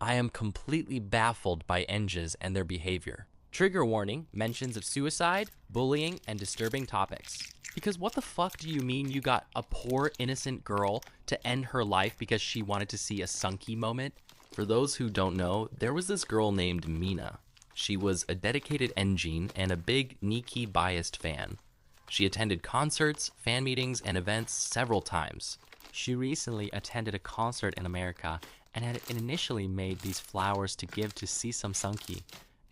I am completely baffled by NGs and their behavior. Trigger warning, mentions of suicide, bullying, and disturbing topics. Because what the fuck do you mean you got a poor innocent girl to end her life because she wanted to see a sunky moment? For those who don't know, there was this girl named Mina. She was a dedicated Engine and a big Nikki biased fan. She attended concerts, fan meetings, and events several times. She recently attended a concert in America and had initially made these flowers to give to see some Sunki.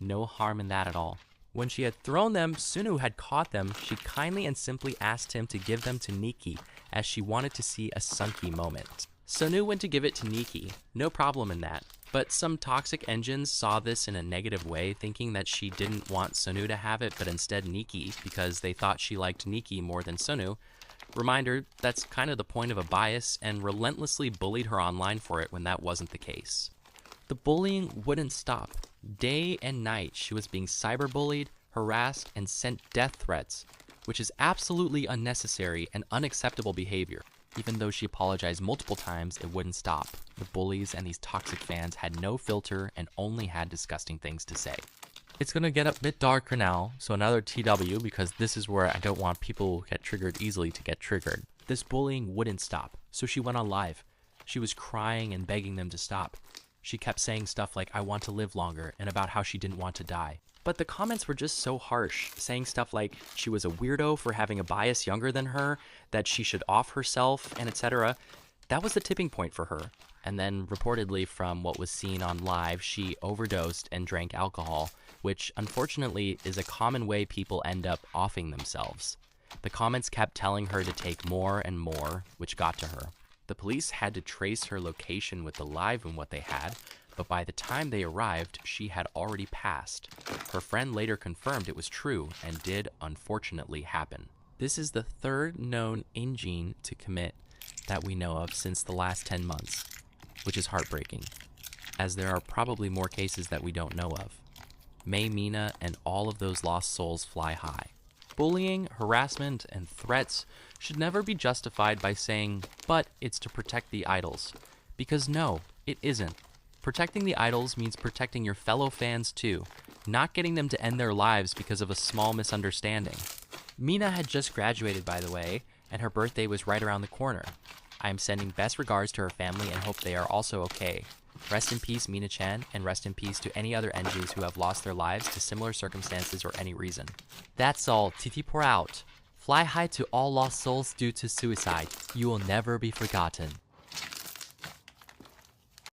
No harm in that at all. When she had thrown them, Sunu had caught them. She kindly and simply asked him to give them to Nikki, as she wanted to see a Sunki moment. Sunu went to give it to Nikki, no problem in that. But some toxic engines saw this in a negative way, thinking that she didn't want Sunu to have it, but instead Nikki, because they thought she liked Nikki more than Sunu. Reminder, that's kind of the point of a bias, and relentlessly bullied her online for it when that wasn't the case. The bullying wouldn't stop. Day and night, she was being cyberbullied, harassed, and sent death threats, which is absolutely unnecessary and unacceptable behavior. Even though she apologized multiple times, it wouldn't stop. The bullies and these toxic fans had no filter and only had disgusting things to say. It's gonna get a bit darker now, so another TW, because this is where I don't want people who get triggered easily to get triggered. This bullying wouldn't stop, so she went on live. She was crying and begging them to stop. She kept saying stuff like, "I want to live longer," and about how she didn't want to die. But the comments were just so harsh, saying stuff like she was a weirdo for having a bias younger than her, that she should off herself, and etc. That was the tipping point for her. And then, reportedly from what was seen on live, she overdosed and drank alcohol, which unfortunately is a common way people end up offing themselves. The comments kept telling her to take more and more, which got to her. The police had to trace her location with the live and what they had, but by the time they arrived, she had already passed. Her friend later confirmed it was true and did unfortunately happen. This is the third known Engine to commit that we know of since the last 10 months, which is heartbreaking, as there are probably more cases that we don't know of. May Mina and all of those lost souls fly high. Bullying, harassment, and threats should never be justified by saying, but it's to protect the idols. Because no, it isn't. Protecting the idols means protecting your fellow fans too, not getting them to end their lives because of a small misunderstanding. Mina had just graduated, by the way, and her birthday was right around the corner. I am sending best regards to her family and hope they are also okay. Rest in peace, Mina-chan, and rest in peace to any other NGs who have lost their lives to similar circumstances or any reason. That's all, TT4 out. Fly high to all lost souls due to suicide. You will never be forgotten.